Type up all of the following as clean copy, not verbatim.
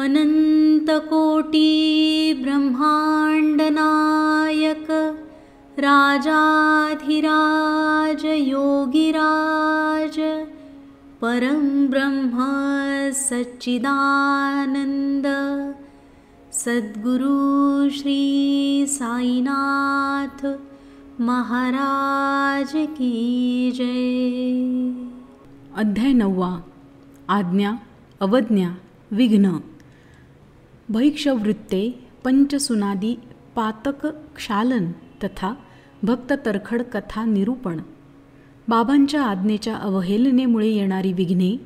अनंतकोटी ब्रह्मांडनायक राजाधिराज योगिराज परम ब्रह्म सच्चिदानंद सद्गुरु श्री साईनाथ महाराज की जय। अध्याय 9. आज्ञा, अवज्ञा, विघ्न. भैक्षवृत्ते पंचसुनादी पातक क्षालन तथा भक्त तरखड कथा निरूपण. बाबांच्या आज्ञेच्या अवहेलनेमुळे येणारी विघ्ने.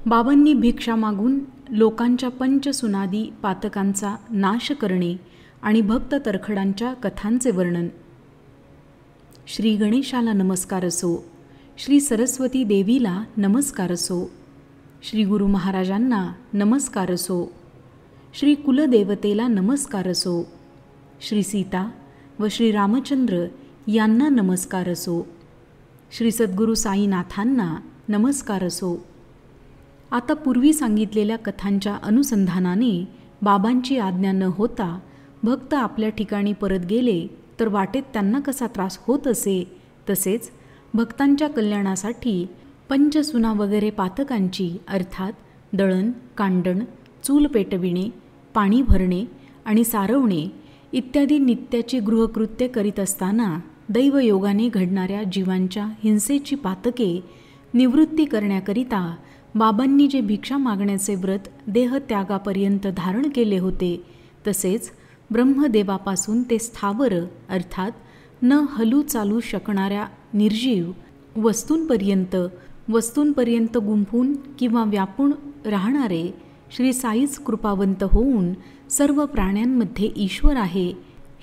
बाबांनी भिक्षा मागून लोकांच्या पंचसुनादी पातकांचा नाश करणे आणि भक्त तरखडांच्या कथांचे वर्णन. श्री गणेशाला नमस्कार असो, श्री सरस्वती देवीला नमस्कार असो, श्री गुरु महाराजांना नमस्कार असो, श्री कुलदेवतेला नमस्कार असो, श्री सीता व श्री रामचंद्र यांना नमस्कार असो, श्री सद्गुरू साईनाथांना नमस्कार असो. आता पूर्वी सांगितलेल्या कथांच्या अनुसंधानाने बाबांची आज्ञा न होता भक्त आपल्या ठिकाणी परत गेले तर वाटेत त्यांना कसा त्रास होत असे, तसेच भक्तांच्या कल्याणासाठी पंचसुना वगैरे पातकांची अर्थात दळण, कांडण, चूल पेटविणे, पाणी भरणे आणि सारवणे इत्यादी नित्याची गृहकृत्ये करीत असताना दैवयोगाने घडणाऱ्या जीवांच्या हिंसेची पातके निवृत्ती करण्याकरिता बाबांनी जे भिक्षा मागण्याचे व्रत देहत्यागापर्यंत धारण केले होते, तसेच ब्रह्मदेवापासून ते स्थावर अर्थात न हलू चालू शकणाऱ्या निर्जीव वस्तूंपर्यंत गुंफून किंवा व्यापून राहणारे श्री साईच कृपावंत होऊन सर्व प्राण्यांमध्ये ईश्वर आहे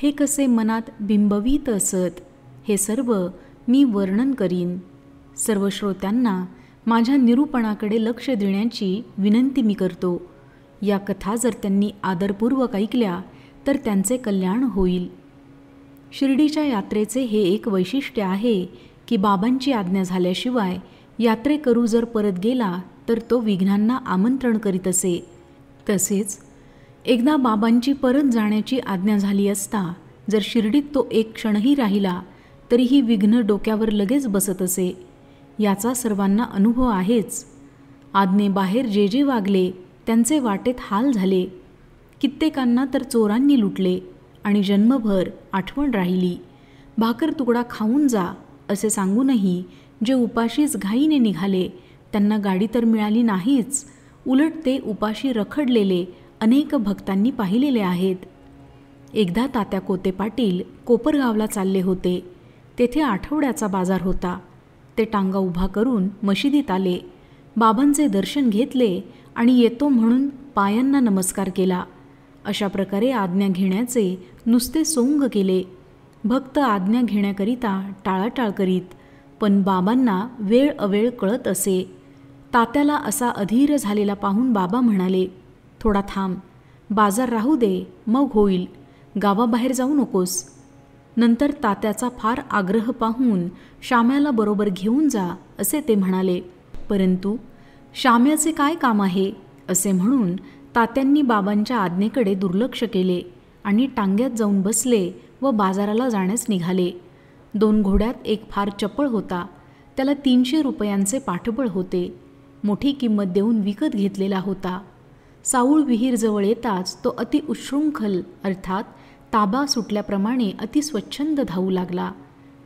हे कसे मनात बिंबवीत असत, हे सर्व मी वर्णन करीन. सर्व श्रोत्यांना माझ्या निरूपणाकडे लक्ष देण्याची विनंती मी करतो. या कथा जर त्यांनी आदरपूर्वक ऐकल्या तर त्यांचे कल्याण होईल. शिर्डीच्या यात्रेचे हे एक वैशिष्ट्य आहे की बाबांची आज्ञा झाल्याशिवाय यात्रेकरू जर परत गेला तर तो विघ्नांना आमंत्रण करीत असे. तसेच एकदा बाबांची परत जाण्याची आज्ञा झाली असता जर शिर्डीत तो एक क्षणही राहिला तरीही विघ्न डोक्यावर लगेच बसत असे. याचा सर्वांना अनुभव आहेच. आज्ञेबाहेर जे जे वागले त्यांचे वाटेत हाल झाले. कित्येकांना तर चोरांनी लुटले आणि जन्मभर आठवण राहिली. भाकर तुकडा खाऊन जा असे सांगूनही जे उपाशीच घाईने निघाले त्यांना गाडी तर मिळाली नाहीच, उलट ते उपाशी रखडलेले अनेक भक्तांनी पाहिलेले आहेत. एकदा तात्या कोते पाटील कोपरगावला चालले होते. तेथे आठवड्याचा बाजार होता. ते टांगा उभा करून मशिदीत आले. बाबांचे दर्शन घेतले आणि येतो म्हणून पायांना नमस्कार केला. अशा प्रकारे आज्ञा घेण्याचे नुसते सोंग केले. भक्त आज्ञा घेण्याकरिता टाळाटाळ करीत, पण बाबांना वेळ अवेळ कळत असे. तात्याला असा अधीर झालेला पाहून बाबा म्हणाले, थोडा थांब, बाजार राहू दे, मग होईल, गावाबाहेर जाऊ नकोस. नंतर तात्याचा फार आग्रह पाहून श्याम्याला बरोबर घेऊन जा असे ते म्हणाले. परंतु श्याम्याचे काय काम आहे असे म्हणून तात्यांनी बाबांच्या आज्ञेकडे दुर्लक्ष केले आणि टांग्यात जाऊन बसले व बाजाराला जाण्यास निघाले. 2 घोड्यात एक फार चपळ होता. त्याला 300 रुपयांचे पाठबळ होते. मोठी किंमत देऊन विकत घेतलेला होता. साऊळ विहीरजवळ येताच तो अति उच्छृंखल अर्थात ताबा सुटल्याप्रमाणे अतिस्वच्छंद धावू लागला.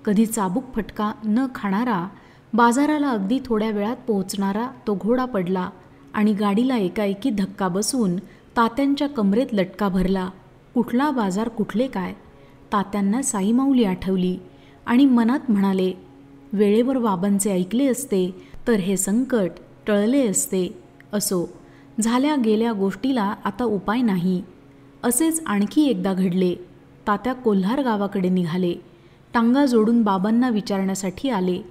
कधी चाबूक फटका न खाणारा, बाजाराला अगदी थोड्या वेळात पोहोचणारा तो घोडा पडला आणि गाडीला एकाएकी धक्का बसून तात्यांच्या कमरेत लटका भरला. कुठला बाजार कुठले काय. तात्यांना साईमाऊली आठवली आणि मनात म्हणाले, वेळेवर बाबांचे ऐकले असते तर हे संकट टळले असते. असो, झाल्या गेल्या गोष्टीला आता उपाय नाही. असेच आणखी एकदा घडले. तात्या कोल्हार गावाकडे निघाले. टांगा जोडून बाबांना विचारण्यासाठी आले.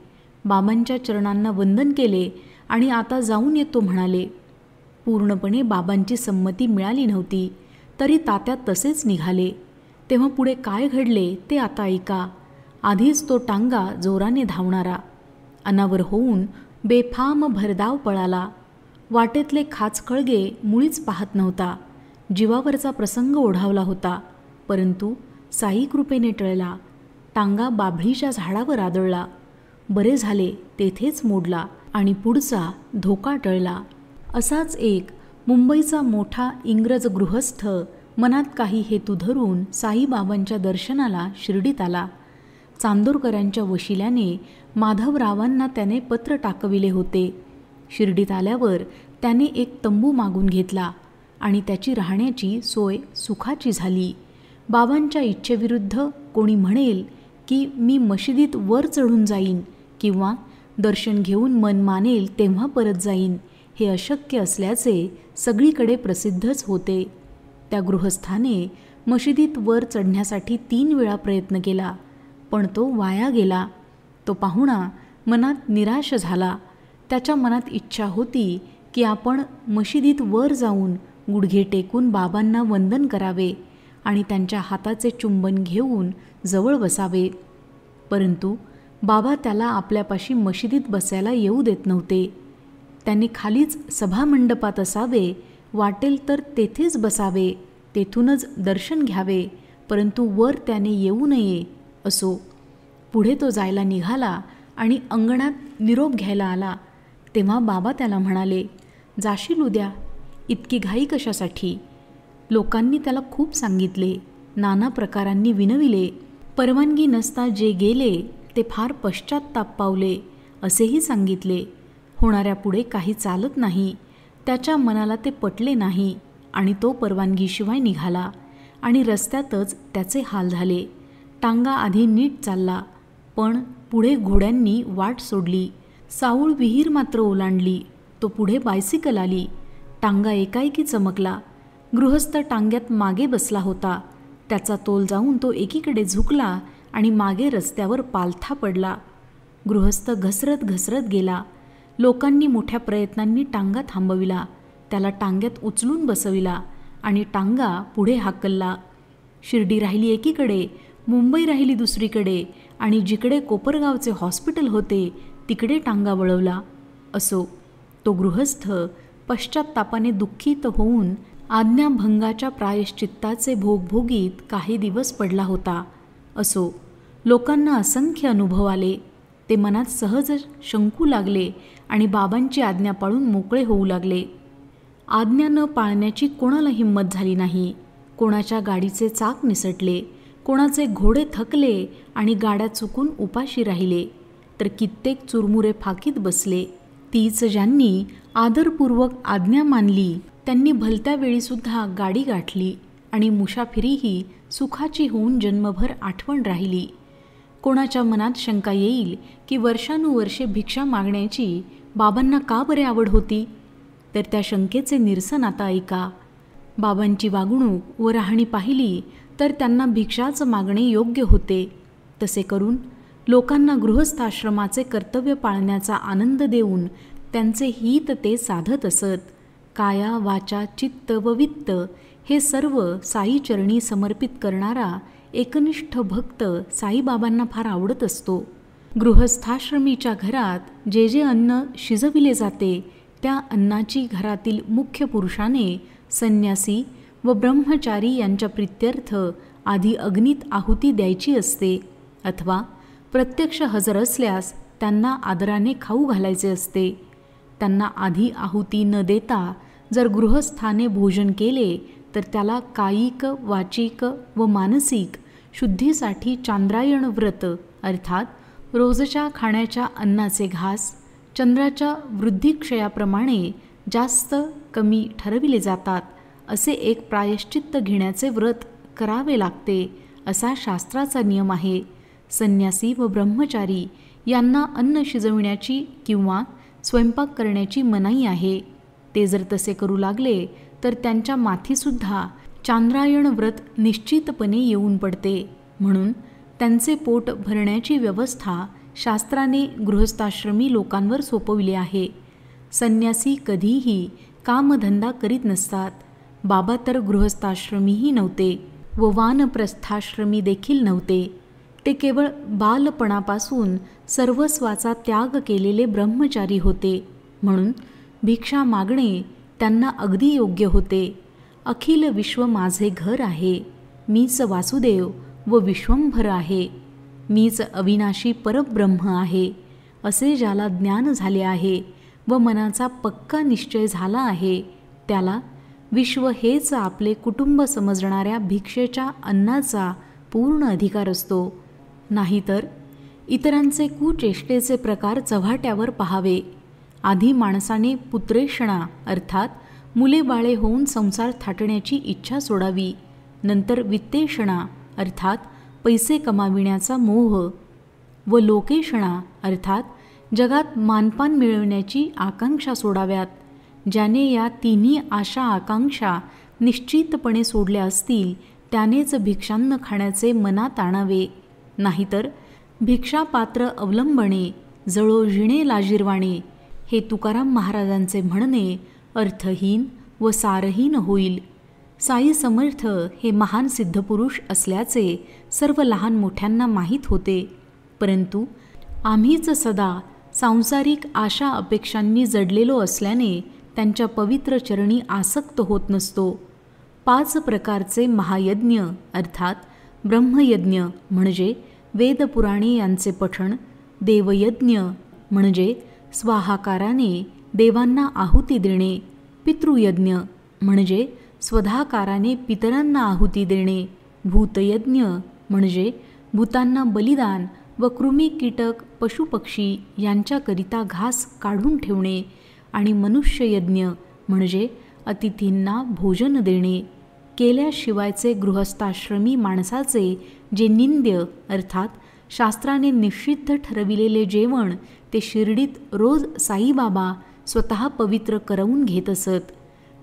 बाबांच्या चरणांना वंदन केले आणि आता जाऊन येतो म्हणाले. पूर्णपणे बाबांची संमती मिळाली नव्हती तरी तात्या तसेच निघाले. तेव्हा पुढे काय घडले ते आता ऐका. आधीच तो टांगा जोराने धावणारा अनावर होऊन बेफाम भरधाव पळाला. वाटेतले खाचखळगे मुळीच पाहत नव्हता. जीवावरचा प्रसंग ओढावला होता, परंतु साई कृपेने टळला. टांगा बाभळीच्या झाडावर आदळला. बरे झाले तेथेच मोडला आणि पुढचा धोका टळला. असाच एक मुंबईचा मोठा इंग्रज गृहस्थ मनात काही हेतू धरून साईबाबांच्या दर्शनाला शिर्डीत आला. चांदोरकरांच्या वशिल्याने माधवरावांना त्याने पत्र टाकविले होते. शिर्डीत आल्यावर त्याने एक तंबू मागून घेतला आणि त्याची राहण्याची सोय सुखाची झाली. बाबांच्या इच्छेविरुद्ध कोणी म्हणेल की मी मशिदीत वर चढून जाईन किंवा दर्शन घेऊन मन मानेल तेव्हा परत जाईन, हे अशक्य असल्याचे सगळीकडे प्रसिद्धच होते. त्या गृहस्थाने मशिदीत वर चढण्यासाठी 3 वेळा प्रयत्न केला, पण तो वाया गेला. तो पाहुणा मनात निराश झाला. त्याच्या मनात इच्छा होती की आपण मशिदीत वर जाऊन गुडघे टेकून बाबांना वंदन करावे आणि त्यांच्या हाताचे चुंबन घेऊन जवळ बसावे, परंतु बाबा त्याला आपल्यापाशी मशिदीत बसायला येऊ देत नव्हते. त्यांनी खालीच सभामंडपात असावे, वाटेल तर तेथेच बसावे, तेथूनच दर्शन घ्यावे, परंतु वर त्याने येऊ नये. असो, पुढे तो जायला निघाला आणि अंगणात निरोप घ्यायला आला. तेव्हा बाबा त्याला म्हणाले, जाशील उद्या, इतकी घाई कशासाठी? लोकांनी त्याला खूप सांगितले, नाना प्रकारांनी विनविले, परवानगी नसता जे गेले ते फार पश्चात्ताप पावले असेही सांगितले. होणाऱ्या पुढे काही चालत नाही. त्याच्या मनाला ते पटले नाही आणि तो परवानगीशिवाय निघाला आणि रस्त्यातच त्याचे हाल झाले. टांगा आधी नीट चालला, पण पुढे घोड्यांनी वाट सोडली. साऊळ विहीर मात्र ओलांडली. तो पुढे बायसिकल आली. टांगा एकाएकी चमकला. गृहस्थ टांग्यात मागे बसला होता. त्याचा तोल जाऊन तो एकीकडे झुकला आणि मागे रस्त्यावर पालथा पडला. गृहस्थ घसरत घसरत गेला. लोकांनी मोठ्या प्रयत्नांनी टांगा थांबविला. त्याला टांग्यात उचलून बसविला आणि टांगा पुढे हाकलला. शिर्डी राहिली एकीकडे, मुंबई राहिली दुसरीकडे आणि जिकडे कोपरगावचे हॉस्पिटल होते तिकडे टांगा वळवला. असो, तो गृहस्थ पश्चात्तापाने दुःखित होऊन आज्ञाभंगाच्या प्रायश्चित्ताचे भोग भोगीत काही दिवस पडला होता. असो, लोकांना असंख्य अनुभव आले. ते मनात सहज शंकू लागले आणि बाबांची आज्ञा पाळून मोकळे होऊ लागले. आज्ञा न पाळण्याची कोणाला हिंमत झाली नाही. कोणाच्या गाडीचे चाक निसटले, कोणाचे घोडे थकले आणि गाड्या चुकून उपाशी राहिले, तर कित्येक चुरमुरे फाकीत बसले. तीच ज्यांनी आदरपूर्वक आज्ञा मानली त्यांनी भलत्या वेळीसुद्धा गाडी गाठली आणि मुसाफिरीही सुखाची होऊन जन्मभर आठवण राहिली. कोणाच्या मनात शंका येईल की वर्षानुवर्षे भिक्षा मागण्याची बाबांना का बरे आवड होती, तर त्या शंकेचे निरसन आता ऐका. बाबांची वागणूक व राहणी पाहिली तर त्यांना भिक्षाच मागणे योग्य होते. तसे करून लोकांना गृहस्थाश्रमाचे कर्तव्य पाळण्याचा आनंद देऊन त्यांचे हित ते साधत असत. काया वाचा चित्त व वित्त हे सर्व साईचरणी समर्पित करणारा एकनिष्ठ भक्त साईबाबांना फार आवडत असतो. गृहस्थाश्रमीच्या घरात जे जे अन्न शिजविले जाते त्या अन्नाची घरातील मुख्य पुरुषाने संन्यासी व ब्रह्मचारी यांच्या प्रित्यर्थ आधी अग्नीत आहुती द्यायची असते, अथवा प्रत्यक्ष हजर असल्यास त्यांना आदराने खाऊ घालायचे असते. त्यांना आधी आहुती न देता जर गृहस्थाने भोजन केले तर त्याला कायिक, वाचिक व मानसिक शुद्धीसाठी चांद्रायण व्रत अर्थात रोजच्या खाण्याच्या अन्नाचे घास चंद्राच्या वृद्धिक्षयाप्रमाणे जास्त कमी ठरविले जातात असे एक प्रायश्चित्त घेण्याचे व्रत करावे लागते असा शास्त्राचा नियम आहे. संन्यासी व ब्रह्मचारी यांना अन्न शिजविण्याची किंवा स्वयंपाक करण्याची मनाई आहे. ते जर तसे करू लागले तर त्यांच्या माथीसुद्धा चांद्रायण व्रत निश्चितपणे येऊन पडते. म्हणून त्यांचे पोट भरण्याची व्यवस्था शास्त्राने गृहस्थाश्रमी लोकांवर सोपविली आहे. संन्यासी कधीही कामधंदा करीत नसतात. बाबा तर गृहस्थाश्रमीही नव्हते व वानप्रस्थाश्रमी देखील नव्हते. ते केवळ बालपणापासून सर्वस्वाचा त्याग केलेले ब्रह्मचारी होते. म्हणून भिक्षा मागणे त्यांना अगदी योग्य होते. अखिल विश्व माझे घर आहे, मीच वासुदेव व विश्वंभर आहे, मीच अविनाशी परब्रह्म आहे, असे ज्याला ज्ञान झाले आहे व मनाचा पक्का निश्चय झाला आहे, त्याला विश्व हेच आपले कुटुंब समजणाऱ्या भिक्षेच्या अन्नाचा पूर्ण अधिकार असतो. नाहीतर इतरांचे कुचेष्टेचे प्रकार चव्हाट्यावर पहावे. आधी माणसाने पुत्रेषणा अर्थात मुले बाळे होऊन संसार थाटण्याची इच्छा सोडावी. नंतर वित्तेषणा अर्थात पैसे कमाविण्याचा मोह व लोकेषणा अर्थात जगात मानपान मिळवण्याची आकांक्षा सोडाव्यात. ज्याने या तिन्ही आशा आकांक्षा निश्चितपणे सोडल्या असतील त्यानेच भिक्षान्न खाण्याचे मनात आणावे. नाहीतर भिक्षापात्र अवलंबणे जळो जिणे लाजिरवाणे हे तुकाराम महाराजांचे म्हणणे अर्थहीन व सारहीन होईल. साई समर्थ हे महान सिद्धपुरुष असल्याचे सर्व लहान मोठ्यांना माहीत होते, परंतु आम्हीच सदा सांसारिक आशा अपेक्षांनी जडलेलो असल्याने त्यांच्या पवित्र चरणी आसक्त होत नसतो. 5 प्रकारचे महायज्ञ अर्थात ब्रह्मयज्ञ म्हणजे वेदपुराणे यांचे पठण, देवयज्ञ म्हणजे स्वाहाकाराने देवांना आहुती देणे, पितृयज्ञ म्हणजे स्वधाकाराने पितरांना आहुती देणे, भूतयज्ञ म्हणजे भूतांना बलिदान व कृमी कीटक पशुपक्षी यांच्याकरिता घास काढून ठेवणे आणि मनुष्ययज्ञ म्हणजे अतिथींना भोजन देणे. केल्याशिवायचे गृहस्थाश्रमी माणसाचे जे निंद्य अर्थात शास्त्राने निषिद्ध ठरविलेले जेवण ते शिर्डीत रोज साईबाबा स्वतः पवित्र करवून घेत असत.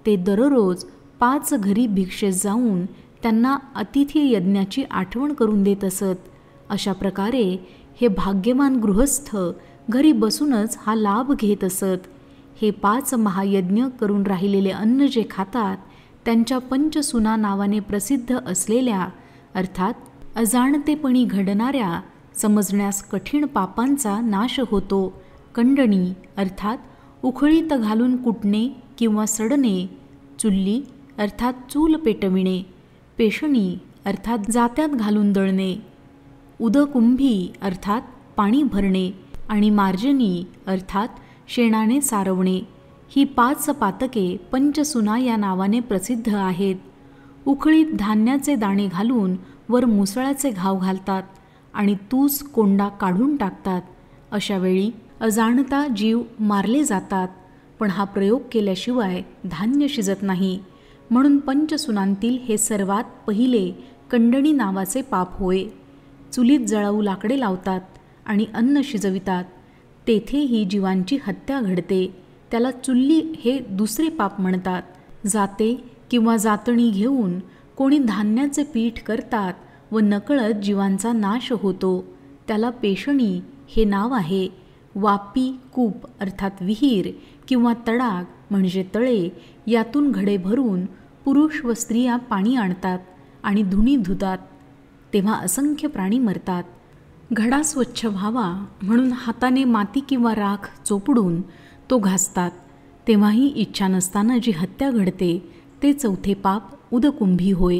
ते दररोज 5 घरी भिक्षेत जाऊन त्यांना अतिथी यज्ञाची आठवण करून देत असत. अशा प्रकारे हे भाग्यवान गृहस्थ घरी बसूनच हा लाभ घेत असत. हे 5 महायज्ञ करून राहिलेले अन्न जे खातात त्यांच्या पंचसुना नावाने प्रसिद्ध असलेल्या अर्थात अजाणतेपणी घडणाऱ्या समजण्यास कठीण पापांचा नाश होतो. कंडणी अर्थात उखळीत घालून कुटणे किंवा सडणे, चुल्ली अर्थात चूल पेटविणे, पेशणी अर्थात जात्यात घालून दळणे, उदकुंभी अर्थात पाणी भरणे आणि मार्जनी अर्थात शेणाने सारवणे ही 5 पातके पंचसुना या नावाने प्रसिद्ध आहेत. उखळीत धान्याचे दाणे घालून वर मुसळाचे घाव घालतात आणि तूस कोंडा काढून टाकतात. अशावेळी अजाणता जीव मारले जातात, पण हा प्रयोग केल्याशिवाय धान्य शिजत नाही. म्हणून पंचसुनांतील हे सर्वात पहिले कंडणी नावाचे पाप होय. चुलीत जळाऊ लाकडे लावतात आणि अन्न शिजवितात, तेथेही जीवांची हत्या घडते. त्याला चुल्ली हे दुसरे पाप म्हणतात. जाते किंवा जातणी घेऊन कोणी धान्याचे पीठ करतात व नकळत जीवांचा नाश होतो, त्याला पेशणी हे नाव आहे. वापी कूप अर्थात विहीर किंवा तडाग म्हणजे तळे यातून घडे भरून पुरुष व स्त्रिया पाणी आणतात आणि धुणी धुतात, तेव्हा असंख्य प्राणी मरतात. घडा स्वच्छ व्हावा म्हणून हाताने माती किंवा राख चोपडून तो घासतात, तेव्हाही इच्छा नसताना जी हत्या घडते ते 4 पाप उदकुंभी होय.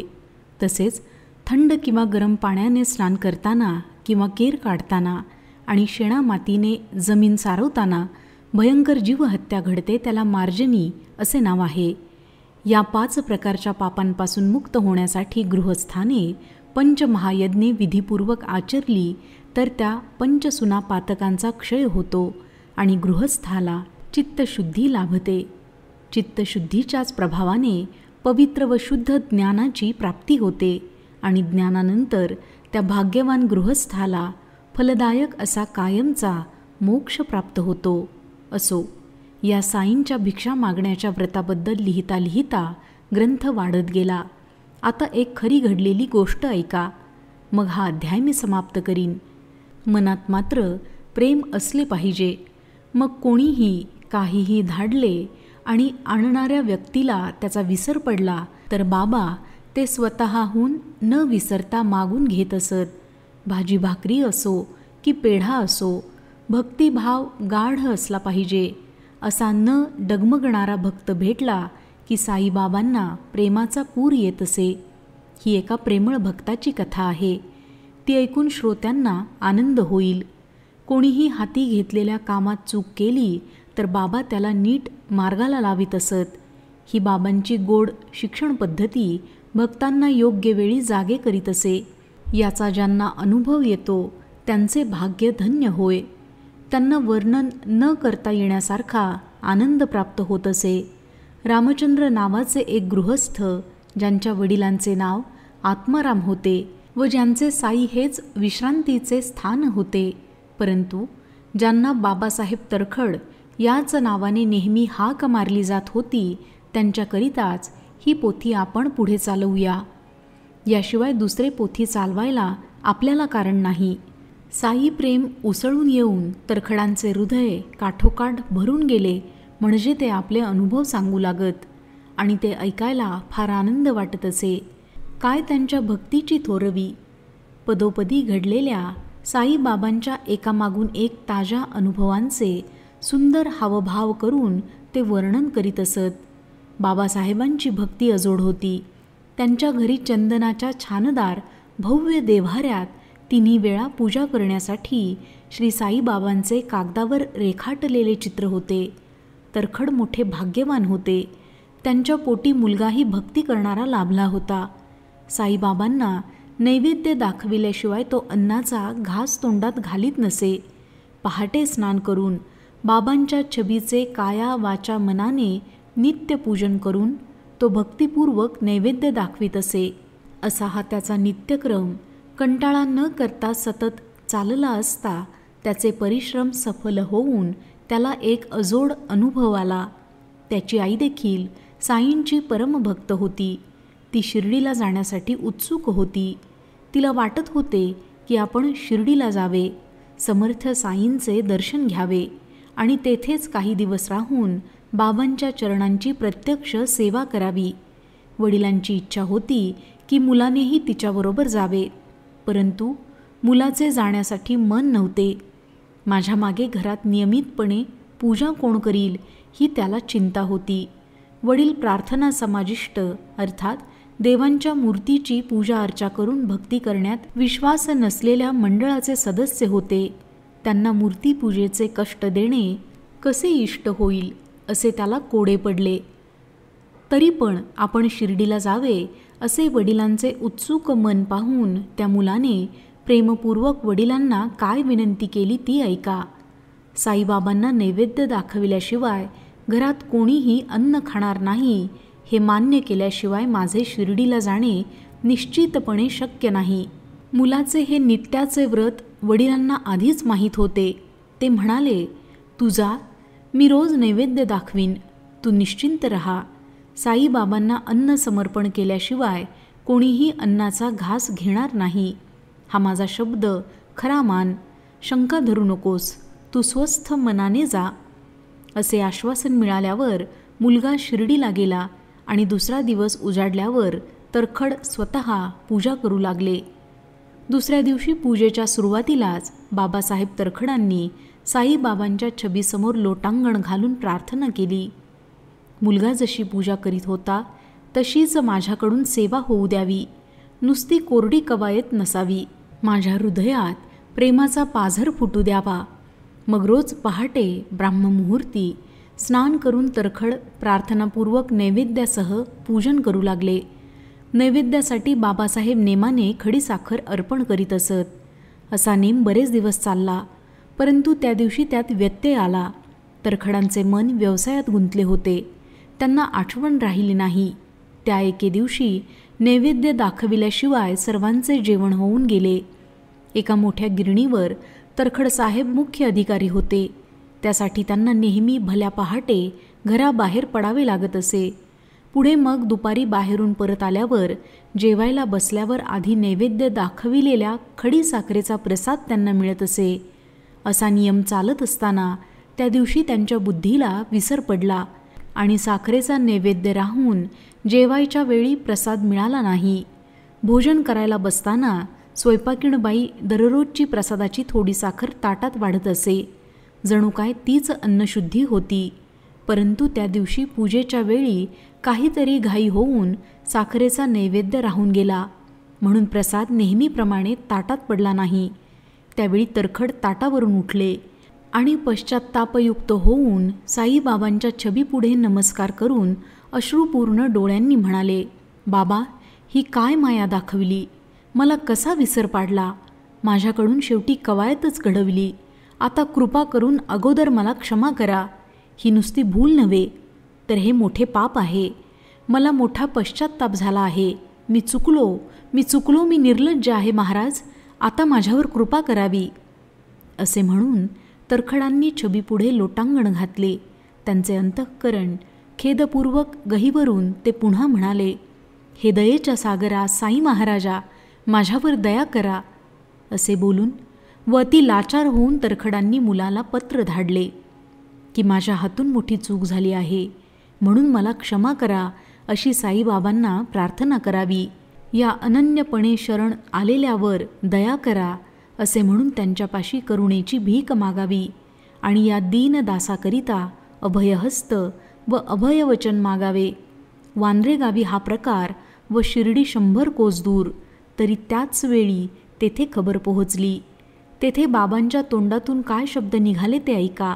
तसेच थंड किंवा गरम पाण्याने स्नान करताना किंवा केर काढताना आणि शेणा मातीने जमीन सारवताना भयंकर जीवहत्या घडते, त्याला मार्जनी असे नाव आहे. या 5 प्रकारच्या पापांपासून मुक्त होण्यासाठी गृहस्थाने पंचमहायज्ञे विधीपूर्वक आचरली तर त्या पंचसुना पातकांचा क्षय होतो आणि गृहस्थाला चित्तशुद्धी लाभते. चित्तशुद्धीच्याच प्रभावाने पवित्र व शुद्ध ज्ञानाची प्राप्ती होते आणि ज्ञानानंतर त्या भाग्यवान गृहस्थाला फलदायक असा कायमचा मोक्ष प्राप्त होतो. असो, या साईंच्या भिक्षा मागण्याच्या व्रताबद्दल लिहिता लिहिता ग्रंथ वाढत गेला. आता एक खरी घडलेली गोष्ट ऐका, मग हा अध्याय मी समाप्त करीन. मनात मात्र प्रेम असले पाहिजे. मग कोणीही काहीही धाडले आणि आणणाऱ्या व्यक्तीला त्याचा विसर पडला तर बाबा ते स्वतःहून न विसरता मागून घेत असत. भाजी भाकरी असो की पेढा असो, भक्तिभाव गाढ असला पाहिजे. असा न डगमगणारा भक्त भेटला की साईबाबांना प्रेमाचा पूर येत असे. ही एका प्रेमळ भक्ताची कथा आहे. ती ऐकून श्रोत्यांना आनंद होईल. कोणीही हाती घेतलेल्या कामात चूक केली तर बाबा त्याला नीट मार्गाला लावित असत. ही बाबांची गोड शिक्षण पद्धती भक्तांना योग्य वेळी जागे करीत असे. याचा ज्यांना अनुभव येतो त्यांचे भाग्य धन्य होय. त्यांना वर्णन न करता येण्यासारखा आनंद प्राप्त होत असे. रामचंद्र नावाचे एक गृहस्थ, ज्यांच्या वडिलांचे नाव आत्माराम होते व ज्यांचे साई हेच विश्रांतीचे स्थान होते, परंतु ज्यांना बाबासाहेब तरखड याच नावाने नेहमी हाक मारली जात होती, त्यांच्याकरिताच ही पोथी आपण पुढे चालवूया. याशिवाय दुसरे पोथी चालवायला आपल्याला कारण नाही. साई प्रेम उसळून येऊन तरखडांचे हृदय काठोकाठ भरून गेले म्हणजे ते आपले अनुभव सांगू लागत आणि ते ऐकायला फार आनंद वाटत असे. काय त्यांच्या भक्तीची थोरवी. पदोपदी घडलेल्या साईबाबांच्या एकामागून एक ताज्या अनुभवांचे सुंदर हावभाव करून ते वर्णन करीत असत. बाबासाहेबांची भक्ती अजोड होती. त्यांच्या घरी चंदनाच्या छानदार भव्य देव्हाऱ्यात 3 वेळा पूजा करण्यासाठी श्री साईबाबांचे कागदावर रेखाटलेले चित्र होते. तरखड मोठे भाग्यवान होते. त्यांच्या पोटी मुलगाही भक्ती करणारा लाभला होता. साईबाबांना नैवेद्य दाखविल्याशिवाय तो अन्नाचा घास तोंडात घालीत नसे. पहाटे स्नान करून बाबांच्या छबीचे काया वाचा मनाने नित्यपूजन करून तो भक्तिपूर्वक नैवेद्य दाखवित असे. असा हा त्याचा नित्यक्रम कंटाळा न करता सतत चालला असता त्याचे परिश्रम सफल होऊन त्याला एक अजोड अनुभव आला. त्याची आई देखील साईंची परमभक्त होती. ती शिर्डीला जाण्यासाठी उत्सुक होती. तिला वाटत होते की आपण शिर्डीला जावे, समर्थ साईंचे दर्शन घ्यावे आणि तेथेच काही दिवस राहून बाबांच्या चरणांची प्रत्यक्ष सेवा करावी. वडिलांची इच्छा होती की मुलानेही तिच्याबरोबर जावे, परंतु मुलाचे जाण्यासाठी मन नव्हते. माझ्या मागे घरात नियमितपणे पूजा कोण करील ही त्याला चिंता होती. वडील प्रार्थना समाजिष्ट अर्थात देवांच्या मूर्तीची पूजा अर्चा करून भक्ती करण्यात विश्वास नसलेल्या मंडळाचे सदस्य होते. त्यांना मूर्तीपूजेचे कष्ट देणे कसे इष्ट होईल असे त्याला कोडे पडले. तरी पण आपण शिर्डीला जावे असे वडिलांचे उत्सुक मन पाहून त्या मुलाने प्रेमपूर्वक वडिलांना काय विनंती केली ती ऐका. साईबाबांना नैवेद्य दाखविल्याशिवाय घरात कोणीही अन्न खाणार नाही हे मान्य केल्याशिवाय माझे शिर्डीला जाणे निश्चितपणे शक्य नाही. मुलाचे हे नित्याचे व्रत वडिलांना आधीच माहीत होते. ते म्हणाले, तू जा, मी रोज नैवेद्य दाखवीन, तू निश्चिंत रहा. साईबाबांना अन्न समर्पण केल्याशिवाय कोणीही अन्नाचा घास घेणार नाही. हा माझा शब्द खरा मान, शंका धरू नकोस, तू स्वस्थ मनाने जा. असे आश्वासन मिळाल्यावर मुलगा शिर्डीला गेला आणि दुसरा दिवस उजाडल्यावर तरखड स्वतः पूजा करू लागले. दुसऱ्या दिवशी पूजेच्या सुरुवातीलाच बाबासाहेब तरखडांनी साईबाबांच्या छबीसमोर लोटांगण घालून प्रार्थना केली. मुलगा जशी पूजा करीत होता तशीच माझ्याकडून सेवा होऊ द्यावी, नुसती कोरडी कवायत नसावी. माझ्या हृदयात प्रेमाचा पाझर फुटू द्यावा. मग रोज पहाटे ब्राह्ममुहूर्ती स्नान करून तरखड प्रार्थनापूर्वक नैवेद्यासह पूजन करू लागले. नैवेद्यासाठी बाबासाहेब नेमाने खडीसाखर अर्पण करीत असत. असा नेम बरेच दिवस चालला, परंतु त्या दिवशी त्यात व्यत्यय आला. तरखडांचे मन व्यवसायात गुंतले होते. त्यांना आठवण राहिली नाही. त्या एके दिवशी नैवेद्य दाखविल्याशिवाय सर्वांचे जेवण होऊन गेले. एका मोठ्या गिरणीवर तरखड साहेब मुख्य अधिकारी होते. त्यासाठी त्यांना नेहमी भल्या पहाटे घराबाहेर पडावे लागत असे. पुढे मग दुपारी बाहेरून परत आल्यावर जेवायला बसल्यावर आधी नैवेद्य दाखविलेल्या खडीसाखरेचा प्रसाद त्यांना मिळत असे. असा नियम चालत असताना त्या दिवशी त्यांच्या बुद्धीला विसर पडला आणि साखरेचा नैवेद्य राहून जेवायच्या वेळी प्रसाद मिळाला नाही. भोजन करायला बसताना स्वयंपाकीणबाई दररोजची प्रसादाची थोडी साखर ताटात वाढत असे. जणू काय तीच अन्नशुद्धी होती. परंतु त्या दिवशी पूजेच्या वेळी काहीतरी घाई होऊन साखरेचा नैवेद्य राहून गेला, म्हणून प्रसाद नेहमीप्रमाणे ताटात पडला नाही. त्यावेळी तरखड ताटावरून उठले आणि पश्चात्तापयुक्त होऊन साईबाबांच्या छबीपुढे नमस्कार करून अश्रुपूर्ण डोळ्यांनी म्हणाले, बाबा, ही काय माया दाखवली? मला कसा विसर पाडला? माझ्याकडून शेवटी कवायतच घडवली. आता कृपा करून अगोदर मला क्षमा करा. ही नुसती भूल नव्हे, तर हे मोठे पाप आहे. मला मोठा पश्चात्ताप झाला आहे. मी चुकलो, मी निर्लज्ज आहे महाराज. आता माझ्यावर कृपा करावी. असे म्हणून तरखडांनी छबीपुढे लोटांगण घातले. त्यांचे अंतःकरण खेदपूर्वक गहिवरून ते पुन्हा म्हणाले, हे दयेच्या सागरा साई महाराजा, माझ्यावर दया करा. असे बोलून व अति लाचार होऊन तरखडांनी मुलाला पत्र धाडले की माझ्या हातून मोठी चूक झाली आहे, म्हणून मला क्षमा करा अशी साईबाबांना प्रार्थना करावी. या अनन्यपणे शरण आलेल्यावर दया करा असे म्हणून त्यांच्यापाशी करुणेची भीक मागावी आणि या दीनदासाकरिता अभयहस्त व अभयवचन मागावे. वांद्रेगावी हा प्रकार व शिर्डी 100 कोस दूर, तरी त्याच वेळी तेथे खबर पोहोचली. तेथे बाबांच्या तोंडातून काय शब्द निघाले ते ऐका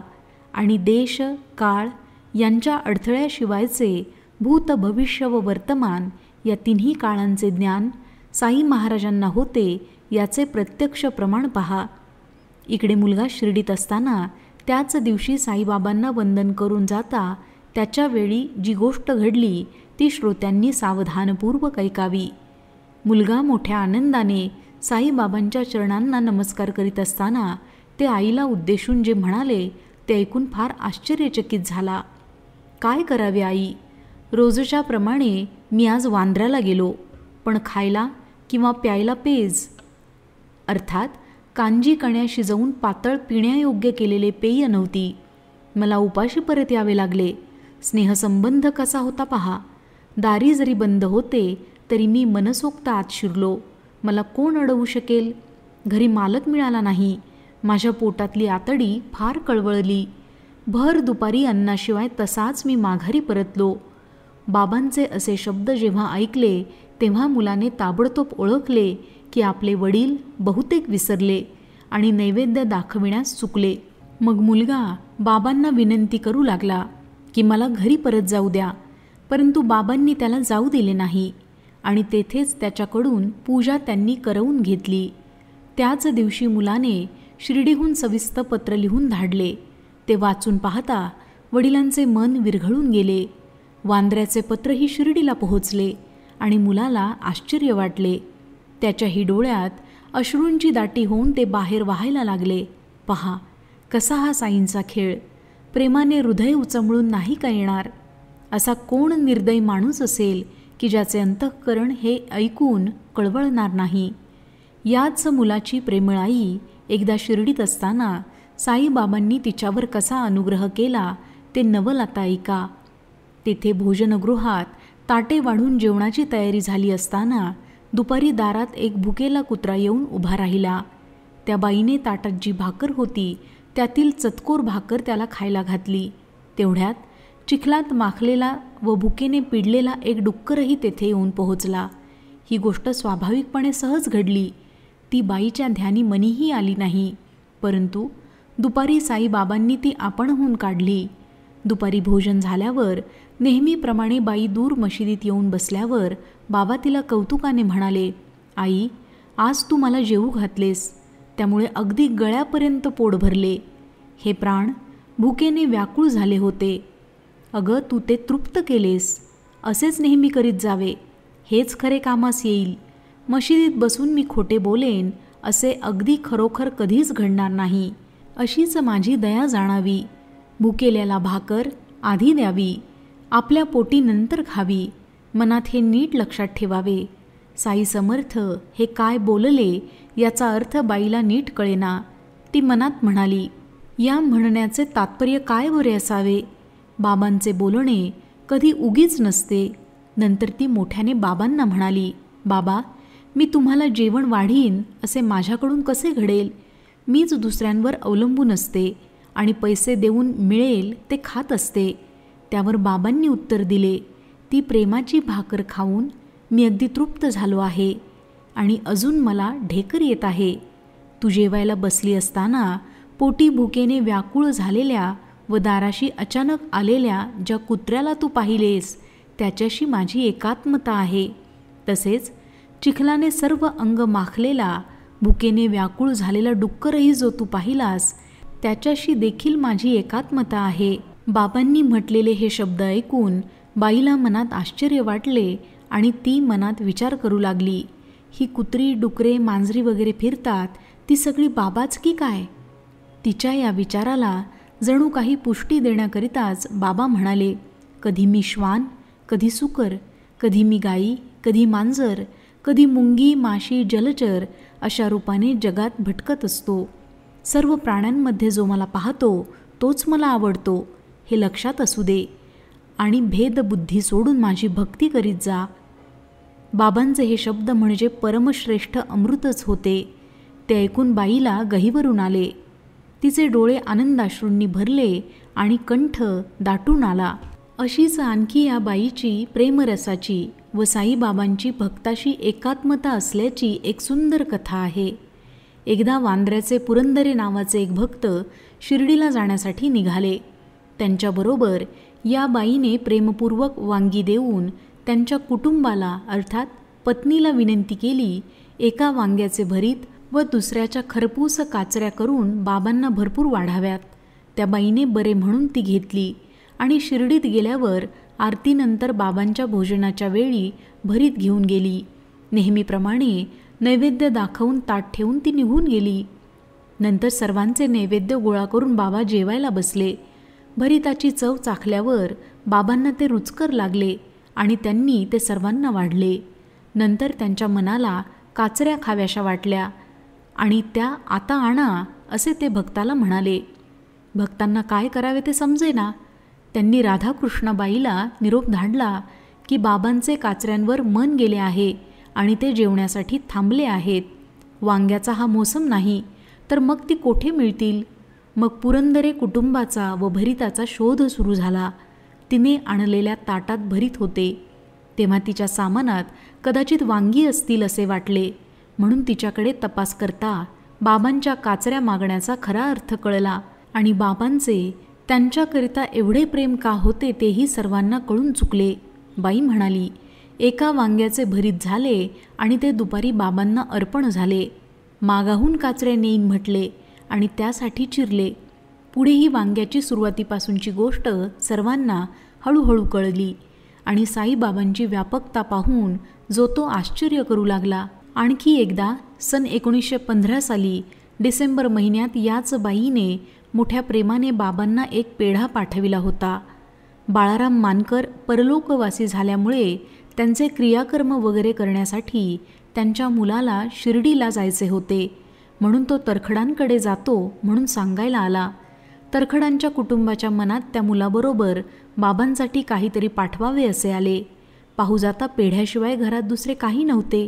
आणि देश काळ यांच्या अडथळ्याशिवायचे भूत भविष्य व वर्तमान या तिन्ही काळांचे ज्ञान साई महाराजांना होते याचे प्रत्यक्ष प्रमाण पहा. इकडे मुलगा शिर्डीत असताना त्याच दिवशी साईबाबांना वंदन करून जाता त्याच्या वेळी जी गोष्ट घडली ती श्रोत्यांनी सावधानपूर्वक ऐकावी. मुलगा मोठ्या आनंदाने साईबाबांच्या चरणांना नमस्कार करीत असताना ते आईला उद्देशून जे म्हणाले ते ऐकून फार आश्चर्यचकित झाला. काय करावे आई? रोजच्या प्रमाणे मी आज वांद्र्याला गेलो, पण खायला किंवा प्यायला पेज अर्थात कांजी कण्या शिजवून पातळ पिण्यायोग्य केलेले पेय नव्हती. मला उपाशी परत यावे लागले. स्नेहसंबंध कसा होता पहा. दारी जरी बंद होते तरी मी मनसोक्त आत शिरलो. मला कोण अडवू शकेल? घरी मालक मिळाला नाही. माझ्या पोटातली आतडी फार कळवळली. भर दुपारी अन्नाशिवाय तसाच मी माघारी परतलो. बाबांचे असे शब्द जेव्हा ऐकले तेव्हा मुलाने ताबडतोब ओळखले की आपले वडील बहुतेक विसरले आणि नैवेद्य दाखविण्यास चुकले. मग मुलगा बाबांना विनंती करू लागला की मला घरी परत जाऊ द्या, परंतु बाबांनी त्याला जाऊ दिले नाही आणि तेथेच त्याच्याकडून पूजा त्यांनी करवून घेतली. त्याच दिवशी मुलाने शिर्डीहून सविस्तर पत्र लिहून धाडले. ते वाचून पाहता वडिलांचे मन विरघळून गेले. वांद्र्याचे पत्रही शिर्डीला पोहोचले आणि मुलाला आश्चर्य वाटले. त्याच्याही डोळ्यात अश्रूंची दाटी होऊन ते बाहेर वाहायला लागले. पहा कसा हा साईंचा खेळ. प्रेमाने हृदय उचंबळून नाही का येणार? असा कोण निर्दयी माणूस असेल की ज्याचे अंतःकरण हे ऐकून कळवळणार नाही? याच मुलाची प्रेमळ आई एकदा शिर्डीत असताना साईबाबांनी तिच्यावर कसा अनुग्रह केला ते नवल आता ऐका. तेथे भोजनगृहात ताटे वाढून जेवणाची तयारी झाली असताना दुपारी दारात एक भुकेला कुत्रा येऊन उभा राहिला. त्या बाईने ताटात जी भाकर होती त्यातील चतकोर भाकर त्याला खायला घातली. तेवढ्यात चिखलात माखलेला व भुकेने पिडलेला एक डुक्करही तेथे येऊन पोहोचला. ही गोष्ट स्वाभाविकपणे सहज घडली. ती बाईच्या ध्यानी मनीही आली नाही, परंतु दुपारी साईबाबांनी ती आपणहून काढली. दुपारी भोजन झाल्यावर नेहमीप्रमाणे बाई दूर मशिदीत येऊन बसल्यावर बाबा तिला कौतुकाने म्हणाले, आई, आज तू मला जेवू घातलेस, त्यामुळे अगदी गळ्यापर्यंत पोट भरले. हे प्राण भुकेने व्याकुळ झाले होते. अगं, तू ते तृप्त केलेस. असेच नेहमी करीत जावे, हेच खरे कामास येईल. मशिदीत बसून मी खोटे बोलेन असे अगदी खरोखर कधीच घडणार नाही. अशीच माझी दया जाणावी. भुकेल्याला भाकर आधी द्यावी, आपल्या पोटी नंतर खावी. मनात हे नीट लक्षात ठेवावे. साई समर्थ हे काय बोलले याचा अर्थ बाईला नीट कळेना. ती मनात म्हणाली, या म्हणण्याचे तात्पर्य काय बरे असावे? बाबांचे बोलणे कधी उगीच नसते. नंतर ती मोठ्याने बाबांना म्हणाली, बाबा, मी तुम्हाला जेवण वाढीन असे माझ्याकडून कसे घडेल? मीच दुसऱ्यांवर अवलंबून असते आणि पैसे देऊन मिळेल ते खात असते. त्यावर बाबांनी उत्तर दिले, ती प्रेमाची भाकर खाऊन मी अगदी तृप्त झालो आहे आणि अजून मला ढेकर येत आहे. तू जेवायला बसली असताना पोटी भुकेने व्याकुळ झालेल्या व दाराशी अचानक आलेल्या ज्या कुत्र्याला तू पाहिलेस त्याच्याशी माझी एकात्मता आहे. तसेच चिखलाने सर्व अंग माखलेला भुकेने व्याकुळ झालेला डुक्करही जो तू पाहिलास त्याच्याशी देखील माझी एकात्मता आहे. बाबांनी म्हटलेले हे शब्द ऐकून बाईला मनात आश्चर्य वाटले आणि ती मनात विचार करू लागली, ही कुत्री डुकरे मांजरी वगैरे फिरतात ती सगळी बाबाच की काय? तिच्या या विचाराला जणू काही पुष्टी देण्याकरिताच बाबा म्हणाले, कधी मी श्वान, कधी सुकर, कधी मी गाई, कधी मांजर, कधी मुंगी, माशी, जलचर अशा रूपाने जगात भटकत असतो. सर्व प्राण्यांमध्ये जो मला पाहतो तोच मला आवडतो हे लक्षात असू दे आणि भेदबुद्धी सोडून माझी भक्ती करीत जा. बाबांचे हे शब्द म्हणजे परमश्रेष्ठ अमृतच होते. ते ऐकून बाईला गहिवरून आले. तिचे डोळे आनंदाश्रूंनी भरले आणि कंठ दाटून आला. अशीच आणखी या बाईची प्रेमरसाची व साईबाबांची भक्ताशी एकात्मता असल्याची एक सुंदर कथा आहे. एकदा वांद्र्याचे पुरंदरे नावाचे एक भक्त शिर्डीला जाण्यासाठी निघाले. त्यांच्याबरोबर या बाईने प्रेमपूर्वक वांगी देऊन त्यांच्या कुटुंबाला अर्थात पत्नीला विनंती केली, एका वांग्याचे भरीत व दुसऱ्याच्या खरपूस काचऱ्या करून बाबांना भरपूर वाढाव्यात. त्या बाईने बरे म्हणून ती घेतली आणि शिर्डीत गेल्यावर आरतीनंतर बाबांच्या भोजनाच्या वेळी भरीत घेऊन गेली. नेहमीप्रमाणे नैवेद्य दाखवून ताट ठेवून ती निघून गेली. नंतर सर्वांचे नैवेद्य गोळा करून बाबा जेवायला बसले. भरिताची चव चाखल्यावर बाबांना ते रुचकर लागले आणि त्यांनी ते सर्वांना वाढले. नंतर त्यांच्या मनाला काचऱ्या खाव्याशा वाटल्या आणि त्या आता आणा असे ते भक्ताला म्हणाले. भक्तांना काय करावे ते समजेना. त्यांनी राधाकृष्णाबाईला निरोप धाडला की बाबांचे काचऱ्यांवर मन गेले आहे आणि ते जेवण्यासाठी थांबले आहेत. वांग्याचा हा मोसम नाही तर मग ती कोठे मिळतील? मग पुरंदरे कुटुंबाचा व भरिताचा शोध सुरू झाला. तिने आणलेल्या ताटात भरीत होते तेव्हा तिच्या सामानात कदाचित वांगी असतील असे वाटले, म्हणून तिच्याकडे तपास करता बाबांच्या काचऱ्या मागण्याचा खरा अर्थ कळला आणि बाबांचे त्यांच्याकरिता एवढे प्रेम का होते तेही सर्वांना कळून चुकले. बाई म्हणाली, एका वांग्याचे भरीत झाले आणि ते दुपारी बाबांना अर्पण झाले. मागाहून काचऱ्या नेईन म्हटले आणि त्यासाठी चिरले. पुढे ही वांग्याची सुरुवातीपासूनची गोष्ट सर्वांना हळूहळू कळली आणि साईबाबांची व्यापकता पाहून जो तो आश्चर्य करू लागला. आणखी एकदा सन 1915 साली डिसेंबर महिन्यात याच बाईने मोठ्या प्रेमाने बाबांना एक पेढा पाठविला होता. बाळाराम मानकर परलोकवासी झाल्यामुळे त्यांचे क्रियाकर्म वगैरे करण्यासाठी त्यांच्या मुलाला शिर्डीला जायचे होते, म्हणून तो तरखडांकडे जातो म्हणून सांगायला आला. तरखडांच्या कुटुंबाच्या मनात त्या मुलाबरोबर बाबांसाठी काहीतरी पाठवावे असे आले. पाहू जाता पेढ्याशिवाय घरात दुसरे काही नव्हते.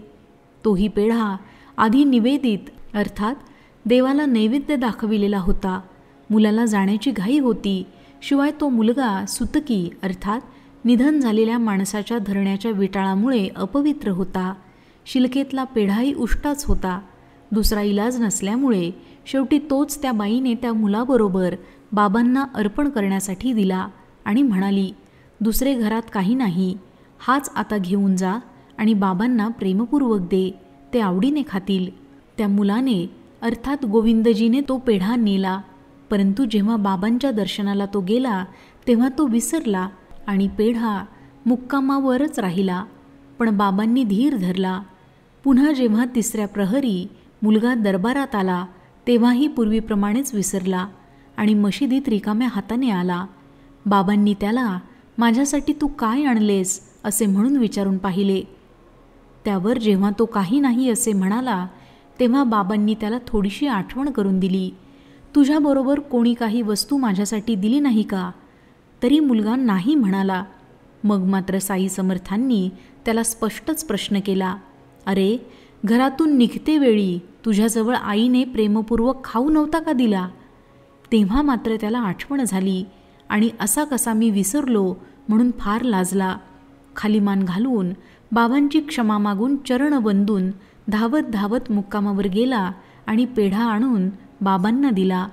तोही पेढा आधी निवेदित अर्थात देवाला नैवेद्य दाखविलेला होता. मुलाला जाण्याची घाई होती. शिवाय तो मुलगा सुतकी अर्थात निधन झालेल्या माणसाच्या धरण्याच्या विटाळामुळे अपवित्र होता. शिलकेतला पेढाही उष्टाच होता. दुसरा इलाज नसल्यामुळे शेवटी तोच त्या बाईने त्या मुलाबरोबर बाबांना अर्पण करण्यासाठी दिला आणि म्हणाली, दुसरे घरात काही नाही, हाच आता घेऊन जा आणि बाबांना प्रेमपूर्वक दे, ते आवडीने खातील. त्या मुलाने अर्थात गोविंदजीने तो पेढा नेला, परंतु जेव्हा बाबांच्या दर्शनाला तो गेला तेव्हा तो विसरला आणि पेढा मुक्कामावरच राहिला. पण बाबांनी धीर धरला. पुन्हा जेव्हा तिसऱ्या प्रहरी मुलगा दरबारात आला तेव्हाही पूर्वीप्रमाणेच विसरला आणि मशिदीत रिकाम्या हाताने आला. बाबांनी त्याला, माझ्यासाठी तू काय आणलेस असे म्हणून विचारून पाहिले. त्यावर जेव्हा तो काही नाही असे म्हणाला तेव्हा बाबांनी त्याला थोडीशी आठवण करून दिली. तुझ्याबरोबर कोणी काही वस्तू माझ्यासाठी दिली नाही का? तरी मुलगा नाही म्हणाला. मग मात्र साई समर्थांनी त्याला स्पष्टच प्रश्न केला, अरे घरातून निघते वेळी तुझ्याजवळ आईने प्रेमपूर्वक खाऊ नव्हता का दिला? तेव्हा मात्र त्याला आठवण झाली आणि असा कसा मी विसरलो म्हणून फार लाजला. खाली मान घालून बाबांची क्षमा मागून चरण वंदून धावत धावत मुक्कामावर गेला आणि पेढा आणून बाबांना दिला.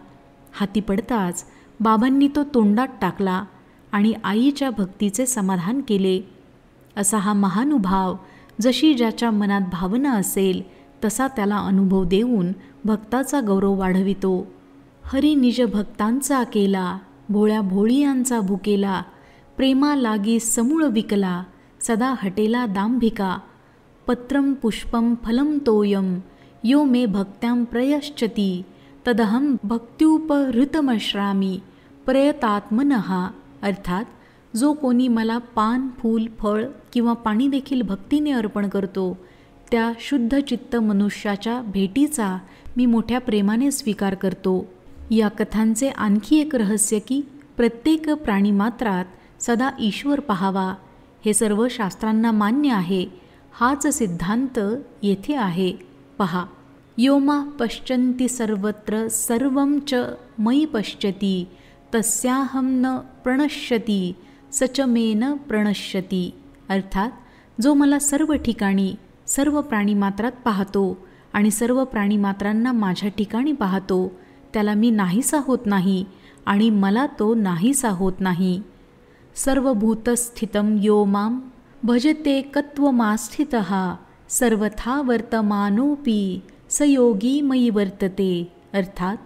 हाती पडताच बाबांनी तो तोंडात टाकला आणि आईच्या भक्तीचे समाधान केले. असा हा महानुभाव जशी ज्याच्या मनात भावना असेल तसा त्याला अनुभव देऊन भक्ताचा गौरव वाढवितो. हरी निज भक्तांचा केला, भोळ्या भोळियांचा भुकेला, प्रेमा लागी समूळ विकला, सदा हटेला दांभिका. पत्रम पुष्पम फलम तोयम, यो मे भक्त्यां प्रयश्चती, तदहम भक्त्युपहृतमश्रामी प्रयतात्मनः. अर्थात जो कोणी मला पान, फूल, फळ किंवा पाणी देखील भक्तीने अर्पण करतो, त्या शुद्ध चित्त मनुष्याच्या भेटीचा मी मोठ्या प्रेमाने स्वीकार करतो. या कथांचे आणखी एक रहस्य की प्रत्येक प्राणीमात्रात सदा ईश्वर पाहावा. हे सर्व शास्त्रांना मान्य आहे. हाच सिद्धांत येथे आहे. पहा, योमा पश्यन्ति सर्वत्र सर्वं च मयि पश्यति, तस्याहं न प्रणश्यति सच मे न प्रणश्यति. अर्थात जो मला सर्व ठिकाणी सर्व प्राणीमात्रात पाहतो आणि सर्व प्राणीमात्रांना माझ्या ठिकाणी पाहतो, त्याला मी नाहीसा होत नाही आणि मला तो नाहीसा होत नाही. सर्वभूतस्थितं यो मां भजतेकत्वमास्थितः, सर्वथा वर्तमानोऽपि स योगी मयि वर्तते. अर्थात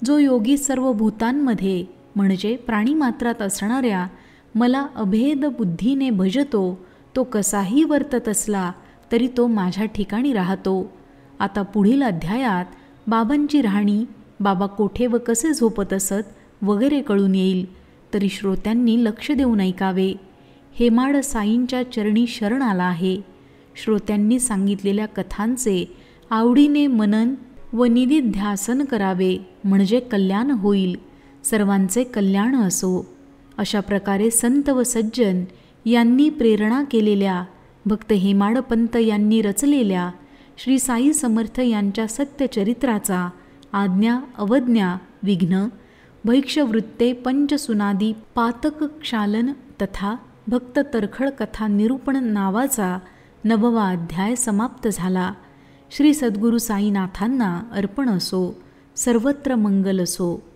जो योगी सर्व भूतांमध्ये म्हणजे प्राणीमात्रात असणाऱ्या मला अभेद बुद्धीने भजतो, तो कसाही वर्तत असला तरी तो माझ्या ठिकाणी राहतो. आता पुढील अध्यायात बाबांची राहणी, बाबा कोठे व कसे झोपत असत वगैरे कळून येईल. तरी श्रोत्यांनी लक्ष देऊन ऐकावे. हेमाड साईंच्या चरणी शरण आला आहे. श्रोत्यांनी सांगितलेल्या कथांचे आवडीने मनन व निदिध्यासन करावे, म्हणजे कल्याण होईल. सर्वांचे कल्याण असो. अशा प्रकारे संत व सज्जन यांनी प्रेरणा केलेल्या, भक्त हेमाडपंत यांनी रचलेल्या श्री साई समर्थ यांच्या सत्यचरित्राचा आज्ञा अवज्ञा विघ्न भैक्षवृत्ते पंचसुनादी पातक क्षालन तथा भक्त तरखड कथा निरूपण नावाचा 9वा अध्याय समाप्त झाला. श्री सद्गुरू साईनाथांना अर्पण असो. सर्वत्र मंगल असो.